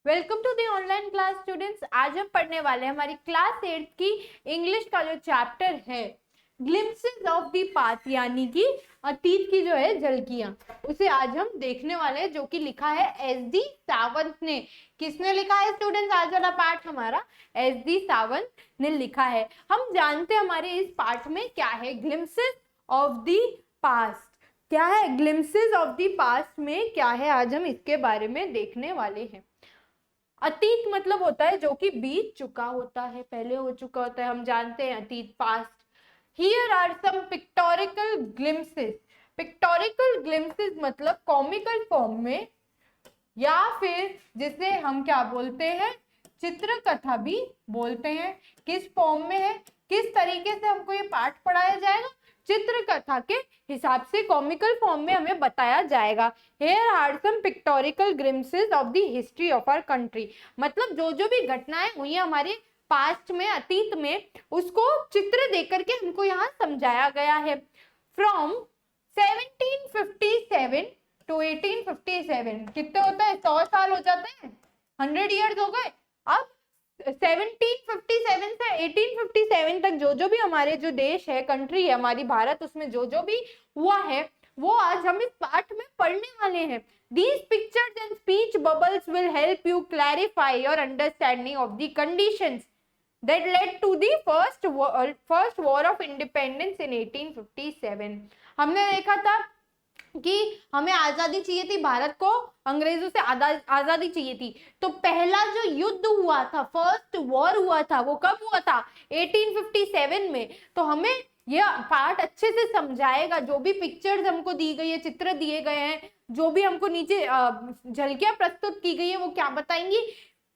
Welcome to the online class students. आज हम पढ़ने वाले हैं हमारी क्लास 8 की इंग्लिश का जो चैप्टर है ग्लिम्पसेस ऑफ द पास्ट, यानी कि अतीत की जो है झलकियां, उसे आज हम देखने वाले हैं, जो कि लिखा है एस.डी. सावंत ने। किसने लिखा है स्टूडेंट्स? आज वाला पार्ट हमारा एस.डी. सावंत ने लिखा है। हम जानते हैं हमारे इस पार्ट में क्या है। ग्लिम्पसेस ऑफ द पास्ट क्या है? ग्लिम्पसेस ऑफ द पास्ट में क्या है, आज हम इसके बारे में देखने वाले हैं। अतीत मतलब होता है जो कि बीत चुका होता है, पहले हो चुका होता है, हम जानते हैं अतीत, past. Here are some pictorial glimpses. Pictorial glimpses मतलब कॉमिकल फॉर्म में, या फिर जिसे हम क्या बोलते हैं, चित्र कथा भी बोलते हैं। किस फॉर्म में है, किस तरीके से हमको ये पाठ पढ़ाया जाएगा? चित्र कथा के हिसाब से कॉमिकल फॉर्म में हमें बताया जाएगा। Here are some pictorial glimpses of the history of our country। मतलब जो जो भी घटनाएं हुई हैं हमारे पास्ट में, अतीत में, उसको चित्र देकर के हमको यहाँ समझाया गया है। From 1757 to 1857 कितने होता है? 100 साल हो जाते हैं, 100 years हो गए। अब 1757 से 1857 तक जो जो भी हमारे जो देश है, कंट्री है हमारी भारत, उसमें जो जो भी हुआ है वो आज हम इस पाठ में पढ़ने वाले हैं। These pictures and speech bubbles will help you clarify your understanding of the conditions that led to the first war of independence in 1857। हमने देखा था कि हमें आजादी चाहिए थी, भारत को अंग्रेजों से आजादी चाहिए थी। तो पहला जो युद्ध हुआ था, फर्स्ट वॉर हुआ था, वो कब हुआ था? 1857 में। तो हमें यह पार्ट अच्छे से समझाएगा। जो भी पिक्चर्स हमको दी गई है, चित्र दिए गए हैं, जो भी हमको नीचे झलकियां प्रस्तुत की गई है, वो क्या बताएंगी,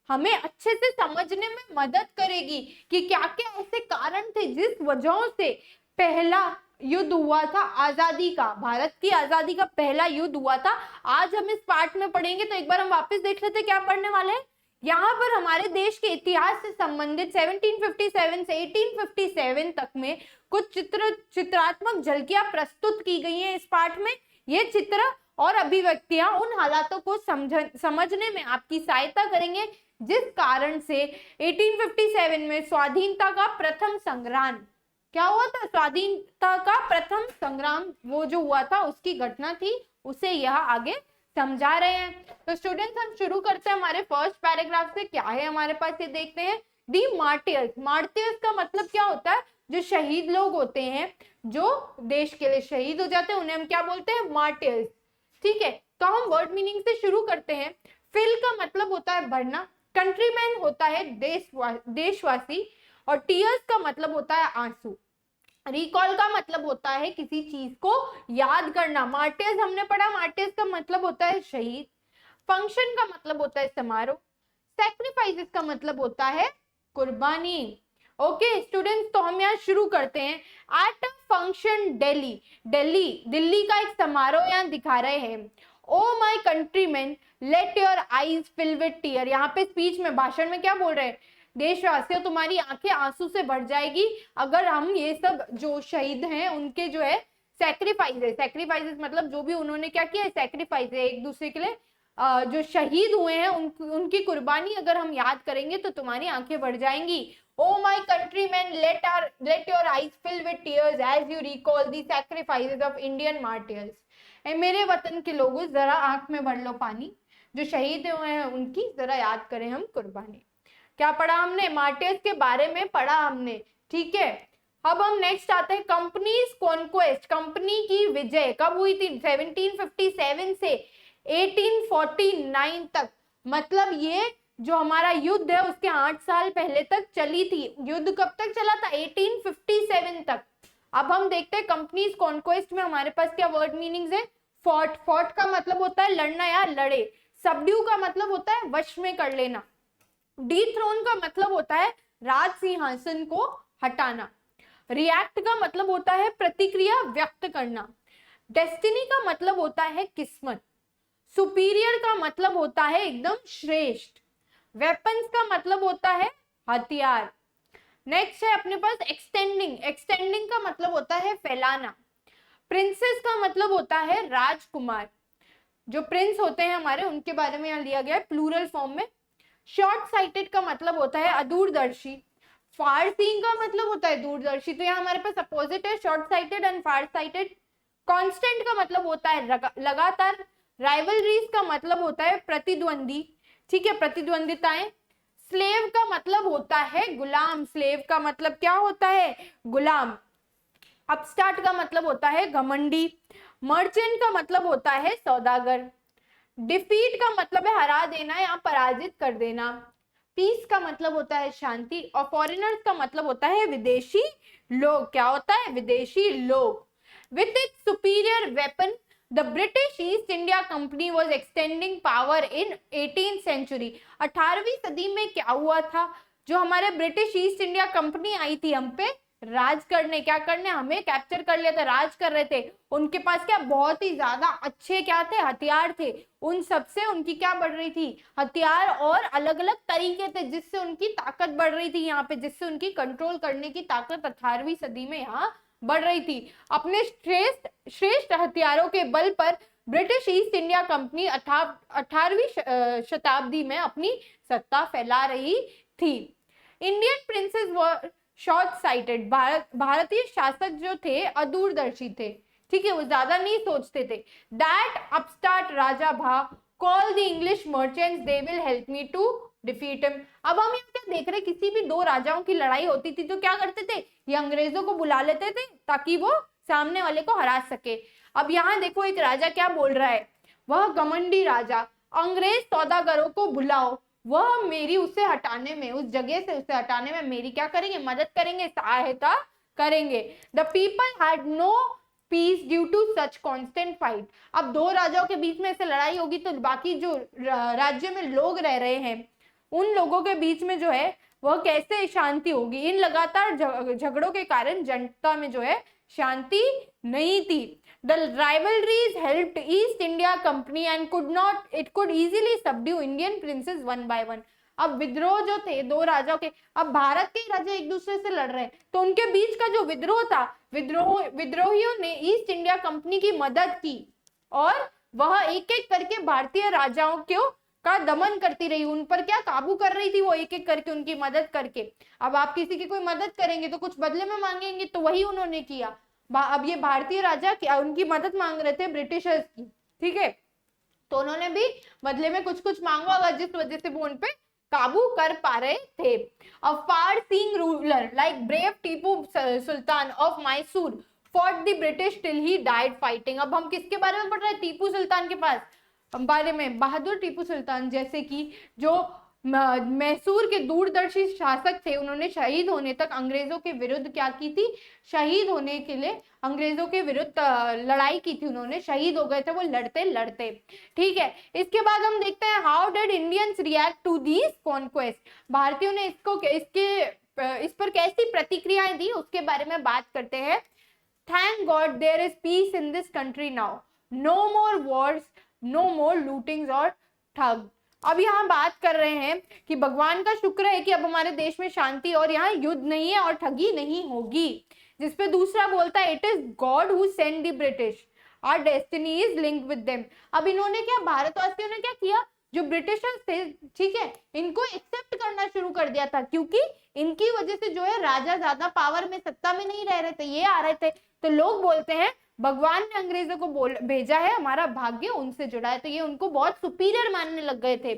हमें अच्छे से समझने में मदद करेगी कि क्या क्या ऐसे कारण थे जिस वजहों से पहला युद्ध हुआ था आजादी का, भारत की आजादी का पहला युद्ध हुआ था। आज हम इस पार्ट में पढ़ेंगे। तो एक बार हम वापस देख लेते क्या पढ़ने वाले हैं। यहाँ पर हमारे देश के इतिहास से संबंधित 1757 से 1857 तक में कुछ चित्रात्मक झलकियां प्रस्तुत की गई हैं इस पाठ में। ये चित्र और अभिव्यक्तियां उन हालातों को समझने में आपकी सहायता करेंगे जिस कारण से 1857 में स्वाधीनता का प्रथम संग्राम, क्या हुआ था? स्वाधीनता का प्रथम संग्राम वो जो हुआ था, उसकी घटना थी, उसे यह आगे समझा रहे हैं। तो स्टूडेंट्स हम शुरू करते हैं हमारे फर्स्ट पैराग्राफ से। क्या है हमारे पास, ये देखते हैं। दी मार्टियर्स। मार्टियर्स का मतलब क्या होता है? जो शहीद लोग होते हैं, जो देश के लिए शहीद हो जाते हैं, उन्हें हम क्या बोलते हैं? मार्टियर्स। ठीक है, तो हम वर्ड मीनिंग से शुरू करते हैं। फिल का मतलब होता है भरना, कंट्रीमैन होता है देशवासी, और टीयर्स का मतलब होता है आंसू। रिकॉल का मतलब होता है किसी चीज को याद करना। मार्टियर्स हमने पढ़ा, मार्टियर्स का मतलब होता है शहीद। फंक्शन का मतलब होता है समारोह। सैक्रिफाइसेस का मतलब होता है कुर्बानी। ओके स्टूडेंट्स, तो हम यहाँ शुरू करते हैं। एट अ फंक्शन दिल्ली का एक समारोह यहाँ दिखा रहे हैं। Oh my countryman let your eyes fill with tear. यहाँ पे स्पीच में, भाषण में क्या बोल रहे हैं? देशवासियों, तुम्हारी आंखें आंसू से भर जाएगी अगर हम ये सब जो शहीद हैं उनके जो है सैक्रिफाइसेस मतलब जो भी उन्होंने क्या किया है, सैक्रिफाइस है एक दूसरे के लिए, जो शहीद हुए हैं उनकी कुर्बानी अगर हम याद करेंगे तो तुम्हारी आंखें भर जाएंगी। Oh my countryman let your eyes fill with tears as you recall the sacrifices of Indian martyrs. मेरे वतन के लोगों, जरा आंख में भर लो पानी, जो शहीद हुए हैं उनकी जरा याद करें हम कुर्बानी। क्या पढ़ा हमने? मार्टियर्स के बारे में पढ़ा हमने। ठीक है, अब हम नेक्स्ट आते हैं। कंपनीज कॉन्क्वेस्ट, कंपनी की विजय कब हुई थी? 1757 से 1849 तक। मतलब ये जो हमारा युद्ध है उसके 8 साल पहले तक चली थी। युद्ध कब तक चला था? 1857 तक। अब हम देखते हैं कंपनीज कॉन्क्वेस्ट में हमारे पास क्या वर्ड मीनिंग्स है। फॉर्ट, फॉर्ट का मतलब होता है लड़ना या लड़े। सबड्यू का मतलब होता है वश में कर लेना। डीथ्रोन का मतलब होता है राज सिंहासन को हटाना। रिएक्ट का मतलब होता है प्रतिक्रिया व्यक्त करना। डेस्टिनी का मतलब होता है किस्मत। सुपीरियर का मतलब होता है एकदम श्रेष्ठ। वेपन्स का मतलब होता है हथियार। नेक्स्ट है अपने पास एक्सटेंडिंग। एक्सटेंडिंग का मतलब होता है फैलाना। प्रिंसेस का मतलब होता है राजकुमार। जो प्रिंस होते हैं हमारे, उनके बारे में यहाँ लिया गया है प्लूरल फॉर्म में। शॉर्ट साइटेड का मतलब होता है अदूरदर्शी, फार सीइंग का मतलब होता है दूरदर्शी। तो यहाँ हमारे पास अपोजिट है, short sighted and far sighted. Constant का मतलब होता है लगातार। राइवलरीज का मतलब होता है प्रतिद्वंदी, ठीक है, प्रतिद्वंदिताएं। स्लेव का मतलब होता है गुलाम, स्लेव का मतलब क्या होता है, गुलाम। अपस्टार्ट का मतलब होता है घमंडी। मर्चेंट का मतलब होता है सौदागर। डिफीट का मतलब है हरा देना या पराजित कर देना। पीस का मतलब होता है शांति। और फॉरेनर्स का मतलब होता है विदेशी लोग। क्या होता है, विदेशी लोग। With its superior weapon the British East India company was extending power in 18th century. 18वीं सदी में क्या हुआ था, जो हमारे ब्रिटिश ईस्ट इंडिया कंपनी आई थी हम पे राज करने, क्या करने, हमें कैप्चर कर लिया था, राज कर रहे थे। उनके पास क्या बहुत ही ज्यादा अच्छे क्या थे, हथियार थे। उन सबसे उनकी क्या बढ़ रही थी, हथियार और अलग अलग तरीके थे जिससे उनकी ताकत बढ़ रही थी यहाँ पे, जिससे उनकी कंट्रोल करने की ताकत 18वीं सदी में यहाँ बढ़ रही थी। अपने श्रेष्ठ श्रेष्ठ हथियारों के बल पर ब्रिटिश ईस्ट इंडिया कंपनी 18वीं शताब्दी में अपनी सत्ता फैला रही थी। इंडियन प्रिंसेस वर शॉर्ट साइटेड। भारतीय शासक जो थे अदूरदर्शी थे, ठीक है, वो ज्यादा नहीं सोचते थे। दैट अपस्टार्ट राजा भा call the English merchants they will help me to defeat him. अब हम यहाँ क्या देख रहे हैं, किसी भी दो राजाओं की लड़ाई होती थी तो क्या करते थे, ये अंग्रेजों को बुला लेते थे ताकि वो सामने वाले को हरा सके। अब यहाँ देखो एक राजा क्या बोल रहा है, वह घमंडी राजा, अंग्रेज सौदागरों को बुलाओ, वह मेरी उसे हटाने में, उस जगह से उसे हटाने में मेरी क्या करेंगे, मदद करेंगे, सहायता करेंगे। The people had no peace due to such constant fight. अब दो राजाओं के बीच में ऐसे लड़ाई होगी तो बाकी जो राज्य में लोग रह रहे हैं उन लोगों के बीच में जो है वह कैसे शांति होगी। इन लगातार झगड़ों के कारण जनता में जो है शांति नहीं थी। The rivalries helped East India Company and it could easily subdue Indian princes one by one. अब विद्रोह जो थे दो राजाओं के, अब भारत के राजा एक दूसरे से लड़ रहे हैं तो उनके बीच का जो विद्रोह था, विद्रोहियों ने ईस्ट इंडिया कंपनी की मदद की और वह एक एक करके भारतीय राजाओं को का दमन करती रही, उन पर क्या काबू कर रही थी वो एक एक करके, उनकी मदद करके। अब आप किसी की कोई मदद करेंगे तो कुछ बदले में मांगेंगे, तो वही उन्होंने किया। अब ये भारतीय राजा क्या उनकी मदद मांग रहे थे ब्रिटिशर्स की, ठीक है, तो उन्होंने भी बदले में कुछ कुछ मांगा होगा जिस वजह से वो उन पे काबू कर पा रहे थे। A far seeing ruler like brave Tipu Sultan of Mysore fought the British till he died fighting। अब हम किसके बारे में पढ़ रहे हैं, टीपू सुल्तान के पास बारे में, बहादुर टीपू सुल्तान, जैसे कि जो मैसूर के दूरदर्शी शासक थे, उन्होंने शहीद होने तक अंग्रेजों के विरुद्ध क्या की थी, शहीद होने के लिए अंग्रेजों के विरुद्ध लड़ाई की थी, उन्होंने शहीद हो गए थे वो लड़ते लड़ते, ठीक है। इसके बाद हम देखते हैं how did Indians react to these conquest. भारतीयों ने इस पर कैसी प्रतिक्रियाएं दी उसके बारे में बात करते हैं। Thank god there is peace in this country now, no more wars, no more lootings और ठग। अब यहाँ बात कर रहे हैं कि भगवान का शुक्र है कि अब हमारे देश में शांति और यहाँ युद्ध नहीं है और ठगी नहीं होगी। जिसपे दूसरा बोलता है it is God who send the British, our destiny is linked with them. अब इन्होंने क्या, भारतवासियों ने क्या किया, जो ब्रिटिशर्स थे, ठीक है, इनको एक्सेप्ट करना शुरू कर दिया था क्योंकि इनकी वजह से जो है राजा ज्यादा पावर में, सत्ता में नहीं रह रहे थे, ये आ रहे थे। तो लोग बोलते हैं भगवान ने अंग्रेजों को भेजा है, हमारा भाग्य उनसे जुड़ा है, तो ये उनको बहुत सुपीरियर मानने लग गए थे।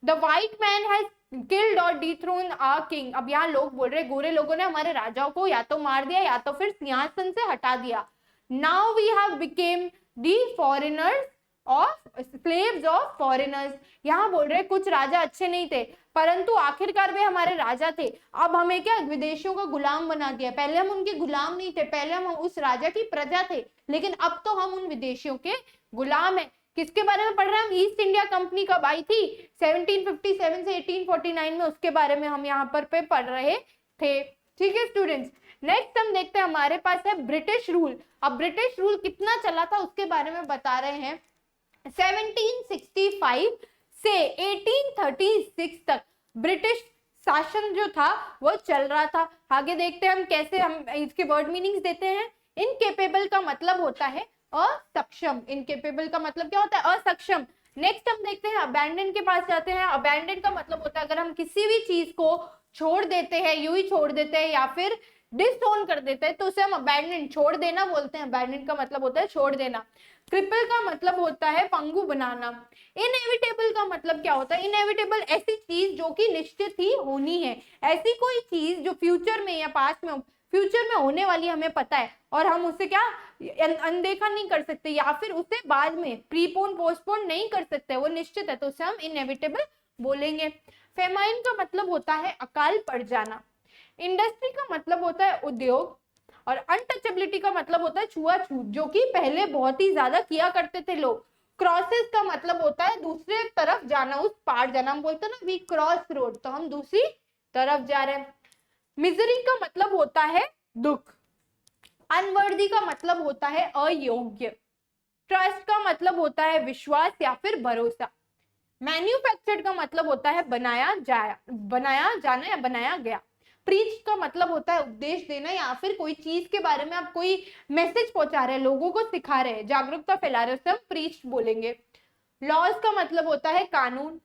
The white man has killed और डिथ्रोन्ड आवर किंग। अब यहाँ लोग बोल रहे गोरे लोगों ने हमारे राजाओं को या तो मार दिया या तो फिर सिंहासन से हटा दिया। Now we have become the foreigners of slaves of foreigners. यहाँ बोल रहे कुछ राजा अच्छे नहीं थे परंतु आखिरकार वे हमारे राजा थे, अब हमें क्या विदेशियों का गुलाम बना दिया। पहले हम उनके गुलाम नहीं थे, पहले हम उस राजा की प्रजा थे, लेकिन अब तो हम उन विदेशियों के गुलाम हैं। किसके बारे में पढ़ रहे हैं हम, ईस्ट इंडिया कंपनी कब आई थी, 1757 से 1849 में, उसके बारे में हम यहाँ पर पढ़ रहे थे, ठीक है स्टूडेंट्स। नेक्स्ट हम देखते हैं हमारे पास है ब्रिटिश रूल। अब ब्रिटिश रूल कितना चला था उसके बारे में बता रहे हैं। 1765 से 1836 तक ब्रिटिश शासन जो था वो चल रहा था। आगे देखते हैं हम कैसे, हम इसके वर्ड मीनिंग्स देते हैं। इनकेपेबल का मतलब होता है असक्षम, इनकेपेबल का मतलब क्या होता है, असक्षम। नेक्स्ट हम देखते हैं अबैंडन के पास जाते हैं। अबैंडन का मतलब होता है अगर हम किसी भी चीज को छोड़ देते हैं, यूं ही छोड़ देते हैं या फिर डिसओन कर देते हैं तो उसे हम अबैंडन, छोड़ देना बोलते हैं। अबैंडन का मतलब होता है छोड़ देना। क्रिपल का मतलब होता है पंगु बनाना। इनएविटेबल का मतलब क्या होता है? इनएविटेबल ऐसी चीज जो कि निश्चित ही होनी है, ऐसी कोई चीज जो फ्यूचर में या पास्ट में, फ्यूचर में होने वाली हमें पता है और हम उसे क्या अनदेखा नहीं कर सकते या फिर उसे बाद में प्रीपोन पोस्टपोन नहीं कर सकते, वो निश्चित है तो उसे हम इनएविटेबल बोलेंगे। फेमाइन का मतलब होता है अकाल पड़ जाना। इंडस्ट्री का मतलब होता है उद्योग और अनटचेबिलिटी का मतलब होता है छुआछूत, जो कि पहले बहुत ही ज्यादा किया करते थे लोग। क्रॉसेस का मतलब होता है दूसरे तरफ जाना, उस पार जाना। हम बोलते हैं ना वी क्रॉस रोड, तो हम दूसरी तरफ जा रहे हैं। मिजरी का मतलब होता है दुख। अनवर्दी का मतलब होता है अयोग्य। ट्रस्ट का मतलब होता है विश्वास या फिर भरोसा। मैन्युफैक्चर्ड का मतलब होता है बनाया जाना या बनाया गया। प्रीच का मतलब होता है उपदेश देना या फिर कोई चीज के बारे में आप कोई मैसेज पहुंचा रहे हैं, लोगों को सिखा रहे हैं, जागरूकता फैला रहे हैं, उसे हम प्रीच बोलेंगे। लॉज का मतलब होता है कानून।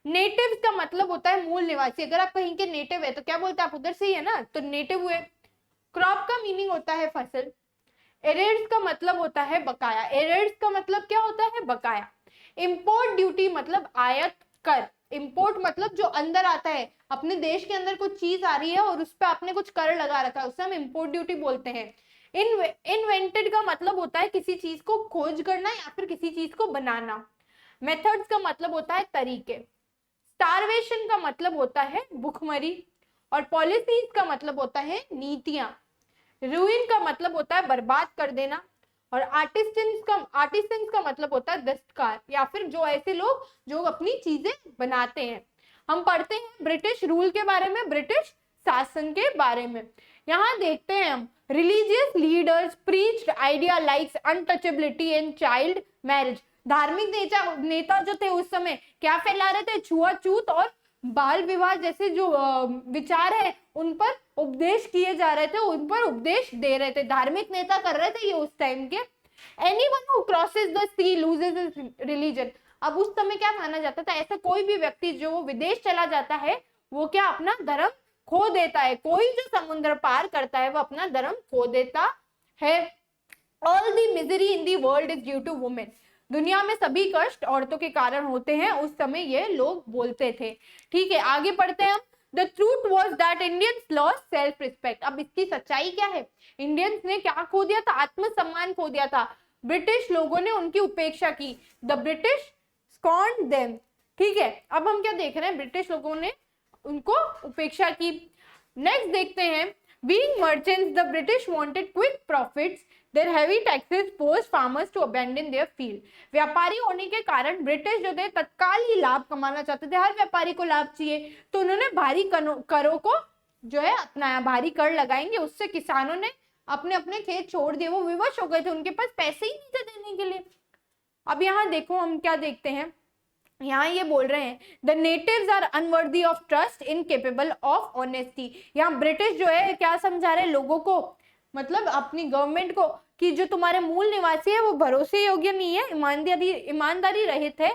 नेटिव का मतलब होता है मूल निवासी। अगर आप कहीं के नेटिव है तो क्या बोलते हैं? आप उधर से ही है ना, तो नेटिव हुए। क्रॉप का मीनिंग होता है फसल। एरेर्स का मतलब होता है बकाया। एरेर्स का मतलब क्या होता है? बकाया। इंपोर्ट ड्यूटी मतलब आयात कर। इंपोर्ट मतलब जो अंदर आता है, अपने देश के अंदर कुछ चीज आ रही है और उस पर आपने कुछ कर लगा रखा है, उसे हम इंपोर्ट ड्यूटी बोलते हैं। इन्वेंटेड का मतलब होता है किसी चीज को खोज करना या फिर किसी चीज को बनाना। मेथड्स का मतलब होता है तरीके। स्टारवेशन का मतलब होता है भुखमरी और पॉलिसीज का मतलब होता है नीतियां। रूइन का मतलब होता है बर्बाद कर देना और आर्टिस्टन्स का मतलब होता है दस्तकार या फिर जो ऐसे लोग जो अपनी चीजें बनाते हैं। हम पढ़ते हैं ब्रिटिश रूल के बारे में, ब्रिटिश शासन के बारे में। यहाँ देखते हैं हम religious leaders preached idea likes untouchability and child marriage. धार्मिक नेता जो थे उस समय क्या फैला रहे थे? छुआछूत और बाल विवाह जैसे जो विचार है उन पर उपदेश किए जा रहे थे, उन पर उपदेश दे रहे थे, धार्मिक नेता कर रहे थे ये उस टाइम के। Anyone who crosses the sea loses his religion. अब उस समय क्या माना जाता था? ऐसा कोई भी व्यक्ति जो विदेश चला जाता है वो क्या अपना धर्म खो देता है। कोई जो समुद्र पार करता है वो अपना धर्म खो देता है। All the misery in the world is due to women. दुनिया में सभी कष्ट औरतों के कारण होते हैं, उस समय ये लोग बोलते थे। ठीक है, आगे पढ़ते हैं हम। The truth was that Indians lost self-respect. अब इसकी सच्चाई क्या है? इंडियंस ने क्या खो दिया था? आत्मसम्मान खो दिया था। ब्रिटिश लोगों ने उनकी उपेक्षा की। The British scorned them. ठीक है, अब हम क्या देख रहे हैं? ब्रिटिश लोगों ने उनको उपेक्षा की। नेक्स्ट देखते हैं। Being merchants, the British wanted quick profits. Their heavy taxes forced farmers to abandon their field. व्यापारी होने के कारण ब्रिटिश जो थे तत्काल ही लाभ कमाना चाहते थे। हर व्यापारी को लाभ चाहिए तो उन्होंने भारी करों को जो है अपनाया। भारी कर लगाएंगे, उससे किसानों ने अपने अपने खेत छोड़ दिए, वो विवश हो गए थे, उनके पास पैसे ही नहीं थे देने के लिए। अब यहाँ देखो हम क्या देखते हैं, यहाँ ये बोल रहे हैं the natives are unworthy of trust, incapable of honesty. यहाँ ब्रिटिश जो है क्या समझा रहे हैं लोगों को, मतलब अपनी गवर्नमेंट को, कि जो तुम्हारे मूल निवासी है वो भरोसे योग्य नहीं है, ईमानदारी रहित है।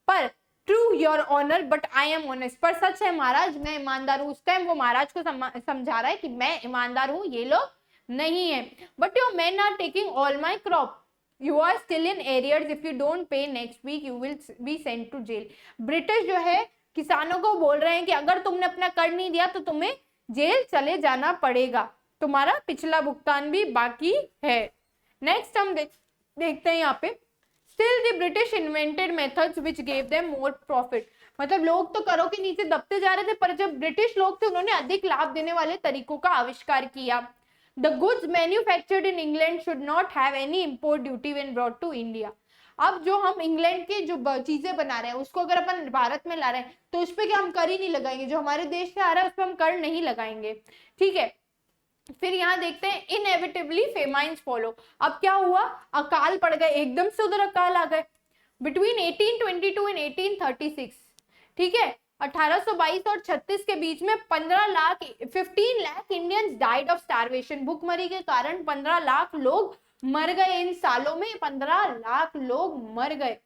पर true your honour but I am honest. पर सच है महाराज मैं ईमानदार हूँ। उस टाइम वो महाराज को समझा रहा है कि मैं ईमानदार हूँ, ये लोग नहीं है। But your men are taking all my crop, You are still in arrears. If you don't pay next week, you will be sent to jail. British जो है किसानों को बोल रहे हैं कि अगर तुमने अपना कर नहीं दिया तो तुम्हें जेल चले जाना पड़ेगा, तुम्हारा पिछला भुगतान भी बाकी है। नेक्स्ट हम देखते हैं यहाँ पे Still the British invented methods which gave them more profit. मतलब लोग तो करों के नीचे दबते जा रहे थे, पर जब ब्रिटिश लोग थे उन्होंने अधिक लाभ देने वाले तरीकों का आविष्कार किया। The goods manufactured in England should not have any import duty when brought to India. अब जो हम इंग्लैंड के जो चीजें बना रहे हैं उसको अगर अपन भारत में ला रहे हैं तो उस पर क्या हम कर ही नहीं लगाएंगे, जो हमारे देश से आ रहा है उस पर हम कर नहीं लगाएंगे। ठीक है, फिर यहाँ देखते हैं इनएविटेबली फेमाइन्स फॉलो। अब क्या हुआ? अकाल पड़ गए, एकदम से उधर अकाल आ गए। बिटवीन 1822 एंड 1836, ठीक है, 1822 और 36 के बीच में 15 lakh Indians died of starvation. भूखमरी के कारण 15 लाख लोग मर गए। इन सालों में 15 लाख लोग मर गए।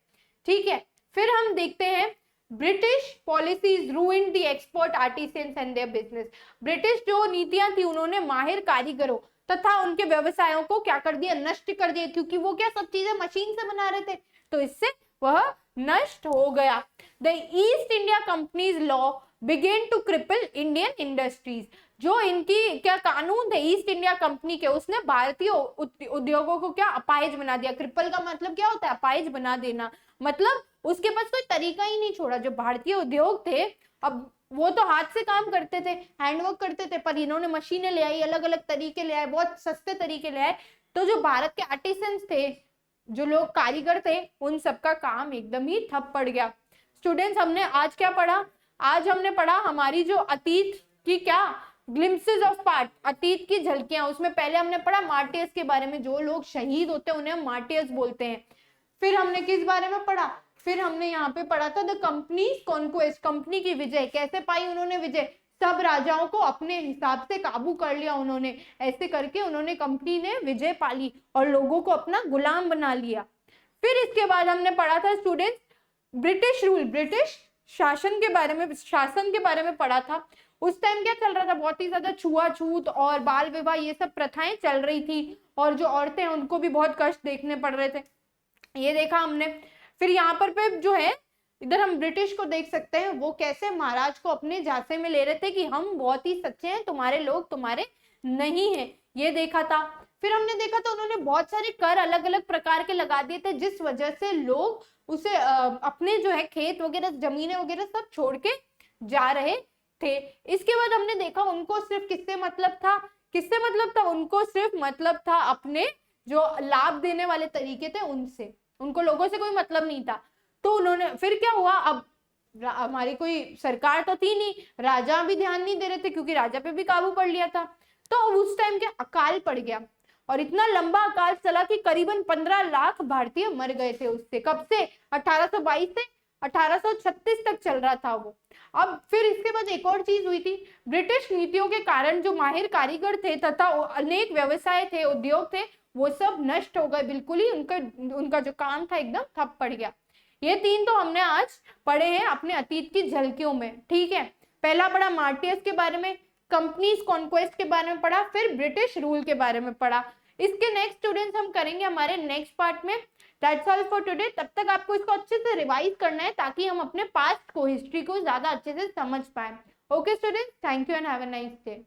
ठीक है, फिर हम देखते हैं British policies ruined the expert artisans and their business. British जो नीतियां थी उन्होंने माहिर कारीगरों तथा उनके व्यवसायों को क्या कर दिया, नष्ट कर दिया, क्योंकि वो क्या सब चीजें मशीन से बना रहे थे, तो इससे वह नष्ट हो गया। The East India Company's law began to cripple Indian industries. जो इनकी क्या कानून थे ईस्ट इंडिया कंपनी के, उसने भारतीय उद्योगों को क्या अपाहिज बना दिया। क्रिपल का मतलब क्या होता है, अपाहिज बना देना, मतलब उसके पास कोई तरीका ही नहीं छोड़ा। जो भारतीय उद्योग थे, अब वो तो हाथ से काम करते थे, हैंडवर्क करते थे, पर इन्होंने मशीनें ले आई, अलग अलग तरीके ले आए, बहुत सस्ते तरीके ले आए, तो जो भारत के आर्टिसंस थे, जो लोग कारीगर थे, उन सबका काम एकदम ही ठप पड़ गया। स्टूडेंट्स, हमने आज क्या पढ़ा, आज हमने पढ़ा हमारी जो अतीत की क्या ग्लिम्पसेस ऑफ पास्ट, अतीत की झलकियां। उसमें पहले हमने पढ़ा मार्टियर्स के बारे में, जो लोग शहीद होते हैं उन्हें हम मार्टियर्स बोलते हैं। फिर हमने किस बारे में पढ़ा, फिर हमने यहाँ पे पढ़ा था द कंपनीज कॉन्क्वेस्ट, कंपनी की विजय, कैसे पाई उन्होंने विजय, सब राजाओं को अपने हिसाब से काबू कर लिया उन्होंने, ऐसे करके उन्होंने कंपनी ने विजय पाली और लोगों को अपना गुलाम बना लिया। फिर इसके बाद हमने पढ़ा था स्टूडेंट्स ब्रिटिश रूल, ब्रिटिश शासन के बारे में पढ़ा था। उस टाइम क्या चल रहा था, बहुत ही ज्यादा छुआछूत और बाल विवाह ये सब प्रथाएं चल रही थी, और जो औरतें हैं उनको भी बहुत कष्ट देखने पड़ रहे थे, ये देखा हमने। फिर यहाँ पर पे जो है इधर हम ब्रिटिश को देख सकते हैं, वो कैसे महाराज को अपने झांसे में ले रहे थे कि हम बहुत ही सच्चे हैं, तुम्हारे लोग तुम्हारे नहीं है, ये देखा था। फिर हमने देखा था उन्होंने बहुत सारे कर अलग अलग प्रकार के लगा दिए थे, जिस वजह से लोग उसे अपने जो है खेत वगैरह जमीनें वगैरह सब छोड़ के जा रहे थे। इसके बाद हमने देखा उनको सिर्फ किससे मतलब था, उनको सिर्फ मतलब था अपने जो लाभ देने वाले तरीके थे उनसे, उनको लोगों से कोई मतलब नहीं था। तो उन्होंने फिर क्या हुआ, अब हमारी कोई सरकार तो थी नहीं, राजा भी ध्यान नहीं दे रहे थे क्योंकि राजा पे भी काबू कर लिया था, तो उस टाइम क्या अकाल पड़ गया, और इतना लंबा अकाल चला कि करीबन 15 लाख भारतीय मर गए थे उससे। कब से, 1822 से 1836 तक चल रहा था वो। अब फिर इसके बाद एक और चीज हुई थी, ब्रिटिश नीतियों के कारण जो माहिर कारीगर थे तथा अनेक व्यवसाय थे, उद्योग थे, वो सब नष्ट हो गए, बिल्कुल ही उनका जो काम था एकदम ठप पड़ गया। ये तीन तो हमने आज पढ़े हैं अपने अतीत की झलकियों में, ठीक है। पहला पढ़ा मार्टियर्स के बारे में, कंपनीज कॉन्क्वेस्ट के बारे में पढ़ा, फिर ब्रिटिश रूल के बारे में पढ़ा। इसके नेक्स्ट स्टूडेंट्स हम करेंगे हमारे नेक्स्ट पार्ट में। That's all for today. तब तक आपको इसको अच्छे से रिवाइज करना है ताकि हम अपने पास्ट को, हिस्ट्री को ज्यादा अच्छे से समझ पाए। Okay students, thank you and have a nice day.